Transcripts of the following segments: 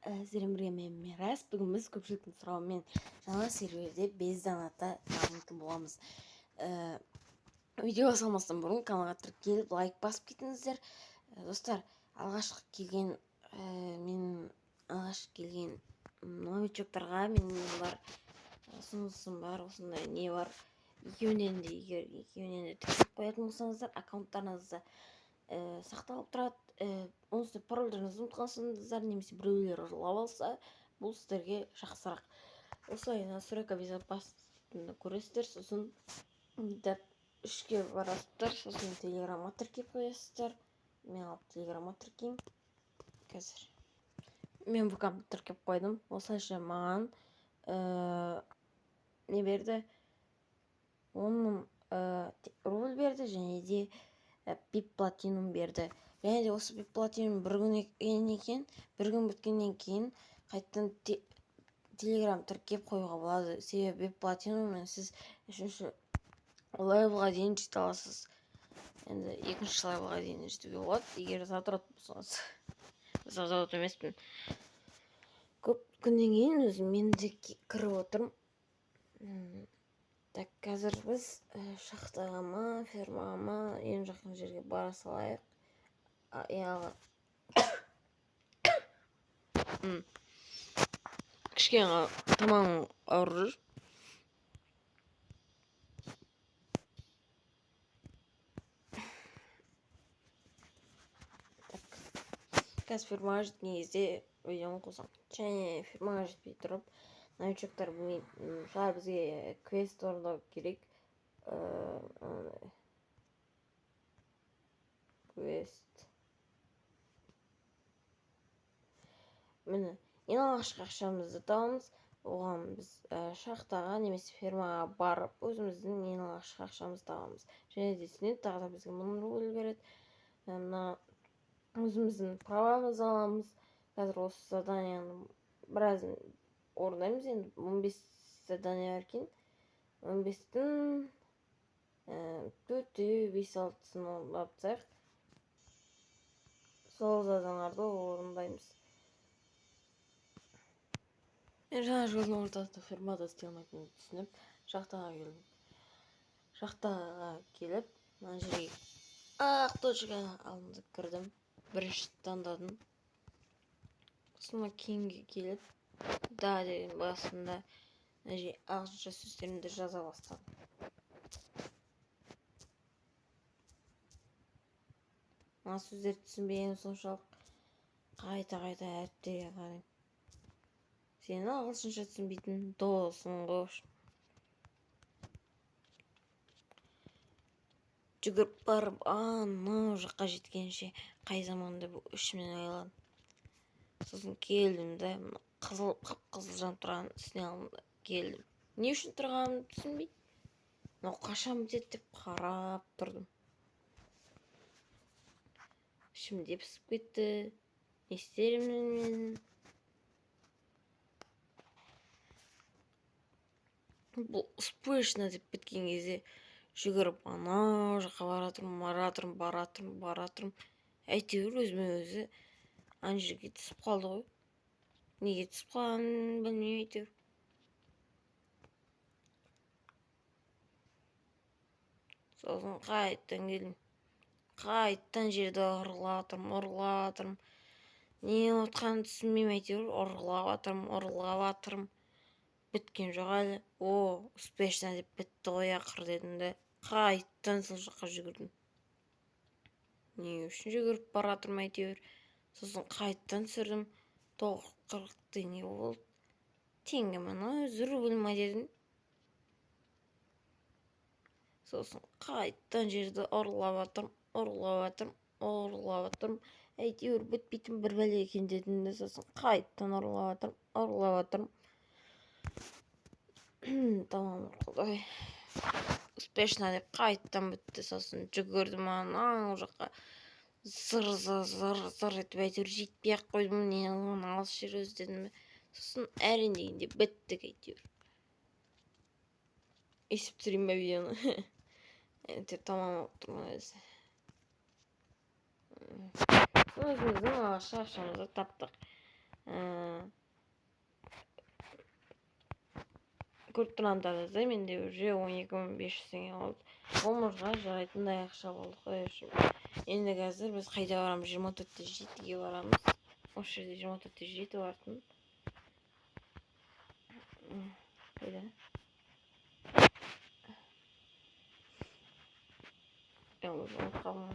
Сіздермен мен Мирас. Бүгін біз көпшіліктің сұрауымен жаңа серверде Безданатта дамытып боламыз. Видео салмастан бұрын каналға тіркеліп лайк басып кетіңіздер. Достар, алғашқы келген новичоктарға менің бар ұсынысым бар, осындай не бар. Екеуінен де тіркеліп қоятын болсаңыздар, аккаунттарыңызда сақталып тұрады. Онсыз парольдеріңізді ұмытқансаңыздар немесе біреулер ұрлап алса, бұл сіздерге жақсырақ. Осылай настройка безопасностьны көресіздер, сосын дәп үшке барасыздар, сосын телеграмға тіркеп қоясыздар. Мен алып телеграмға тіркеймін. Қазір мен ВК-ны тіркеп қойдым. Осылайша маған не берді? 10.000 рубль берді, және де пип платинум берді. Және де осы пип платинум бір күн біткеннен кейін қайтадан телеграм тіркеп қоюға болады. Себебі пип платинуммен сіз үшінші левелға дейін жете аласыз. Енді екінші левелға дейін жетуге болады, егер задрот болсаңыз. Задрот емеспін. Көп күннен кейін өзім мен де кіріп отырмын. Так, қазір біз шахтаға ма, фермаға ма, ең жақын жерге бара салайық. Кішкене тамағым ауырып жүр. Қазір фермаға жеткен кезде видеоны қосам. Және фермаға жетпей тұрып, новичоктар білмейді. Мысалы бізге квест орындау керек. Квест. Міне, ең алғашқы ақшамызды табамыз. Оған біз шахтаға немесе фермаға барып, өзіміздің ең алғашқы ақшамызды табамыз. Және де сенет тағы да бізге 1000 рубль береді. Өзіміздің правамызды аламыз. Қазір осы заданияны біразын орындаймыз. Енді 15 задания бар екен. 15-тің 4-5-6-сын орындап тастайық. Сол заданияларды орындаймыз. Мен жаңа жолдың ортасында фермада істей алмайтынымды түсініп, шахтаға келдім. Шахтаға келіп, мына жерге ақ точкаға алынып кірдім. Бірінші таңдадым. Сосын кейінге келіп, да деген басында ағылшынша сөздерімді жаза бастадым. Мына сөздерді түсінбеген соншалық қайта әріптерге қараймын. Сені ағылшынша түсінбейтін досың ғой. Жүгіріп барып, анау жаққа жеткенше қай заманда бұл ішімнен ойладым. Сосын келдім да, қып-қызыл жанып тұрған үстіне алдым да келдім. Не үшін тұрғанымды түсінбей, мынау қашан бітеді деп қарап тұрдым. Ішімде пісіп кетті. Не істерімнен мен? Бұл успешно деп біткен кезде жүгіріп анау жаққа баратырмын. Әйтеуір өзіме өзі ана жерге түсіп қалды ғой. Неге түсіп қалғанын білмеймін әйтеуір. Сосын қайттан келдім. Қайттан жерді ұрлатырмын. Не отқанын түсінмеймін әйтеуір. Ұрлаватырмын. Біткен жоқ әлі. Успешно деп бітті ғой ақыр дедім де, қайттан сол жаққа жүгірдім. Не үшін жүгіріп баратырмын әйтеуір. Сосын қайттан түсірдім. 940 теңге болды. Теңге мана өзі рубль ма дедім. Сосын қайттан жерді ұрлаватырмын. Әйтеуір бітпейтін бір бәле екен дедім де, сосын қайттан ұрлаватырмын. Tamam Құдай. Успешно деп қайттан бітті. Сосын жүгірдім анау жаққа. Зыр етіп әйтеуір жетпей ақ қойдым. Не алыс жер өзі дедім. Сосын әрең дегенде біттік әйтеуір. Есіп түсірейін бе видеоны? Әйтеуір тамам болып тұрмын өзі. Өзіміздің алғашқы ақшамызды таптық. көріп тұрғандарыңыз да менде уже 12.500 теңге қалды. Бомжға жарайтындай ақша болды қойшы. Енді қазір біз қайда барамыз? 24-7-ге барамыз. Осы жерде 24-7 бартын. Қайда? Ұмытып қалдым.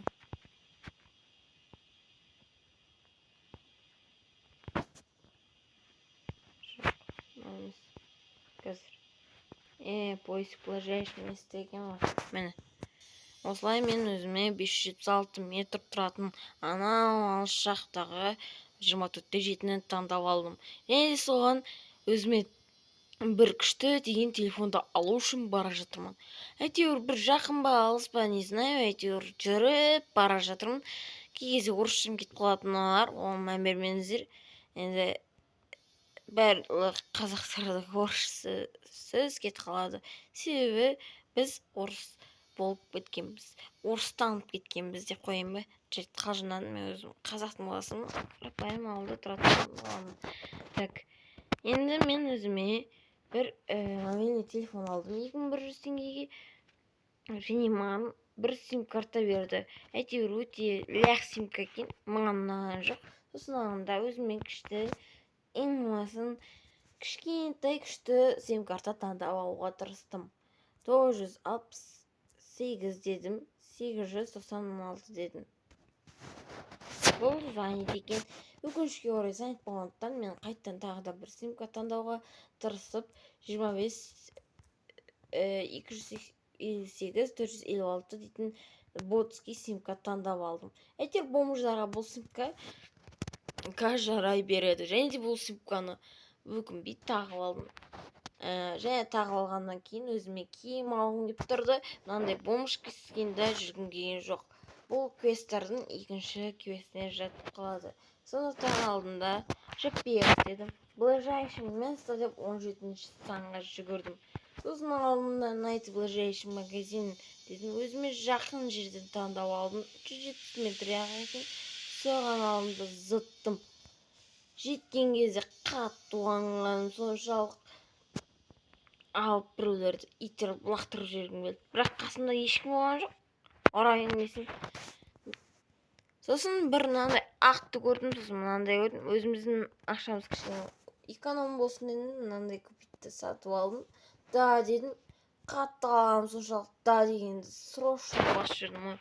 Қазір поиск ближайший место екен ғой. Міне. Осылай мен өзіме 576 метр тұратын анау алыс жақтағы 24-7-ні таңдап алдым. Және соған өзіме бір күшті деген телефонды алу үшін бара жатырмын. Әйтеуір бір жақын ба, алыс па, не знаю, әйтеуір жүріп бара жатырмын. Кей кезде орысшам кетіп қалатыналар, оған мән бермеңіздер. Енді барлық қазақтарда орысша сөз кетіп қалады. Себебі біз орыс болып кеткенбіз, орыстанып кеткенбіз деп қояйын ба. Жұрт қалжыңдадым, мен өзім қазақтың баласымын, қарапайым ауылда тұратын боламын. Так, енді мен өзіме бір мобильный телефон алдым 2100 теңгеге. Және маған бір сим-карта берді. Әйтеуір өте лях симка екен, маған ұнаған жоқ. Сосын ағымда өзіммен күшті, ең болмасын кішкентай күшті сим-карта таңдап алуға тырыстым. 968 дедім, 896 дедім. Бұл занят екен. Өкінішке орай занят болғандықтан мен қайттан тағы да бір симка таңдауға тырысып 25-258-456 дейтін ботский симка таңдап алдым. Әйтеуір бомждарға бұл симка жарай береді. Және де бұл симканы өкінбей тағып алдым. Және тағып алғаннан кейін өзіме киім алғым келіп тұрды. Мынандай бомж киімде жүргім келген жоқ. Бұл квесттардың екінші квестіне жатып қалады. Сондықтан алдында GPS дедім. Ближайший место деп 17-ші санға жүгірдім. Сосын алдында найти ближайший магазин дедім. Өзіме жақын жерден таңдап алдым. 370 метр екен. Соған алдымда зыттым. Жеткен кезде қатты уанғаным соншалық алып біреулерді итеріп лақтырып жібергім келді. Бірақ қасымда ешкім болған жоқ. Орайын несін. Сосын бір мынандай ақты көрдім, сосын мынандай көрдім. Өзіміздің ақшамыз кішкене эконом болсын дедім, мынандай купитті сатып алдым. Да дедім, қатты қалғаным соншалық да дегенді срочно басып жібердім.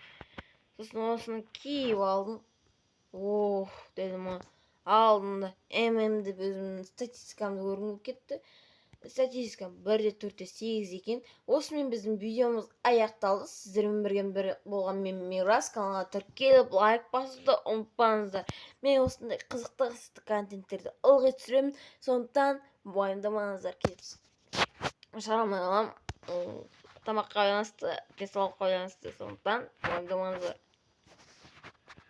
Сосын осыны киіп алдым. Ох, дедім. Алдында деп өзімнің статистикамды көргім кетті. Статистика 1-4-8 екен. Осымен біздің видеомыз аяқталды. Сіздермен бірге болған мен Мирас. Каналға тіркеліп, лайк басуды ұмытпаңыздар. Мен осындай қызықты контенттерді ылғи түсіремін. Сондықтан уайымдамаңыздар. Шарамай қалам. Тамаққа байланысты, денсаулыққа байланысты. Сондықтан уайымдамаңыздар.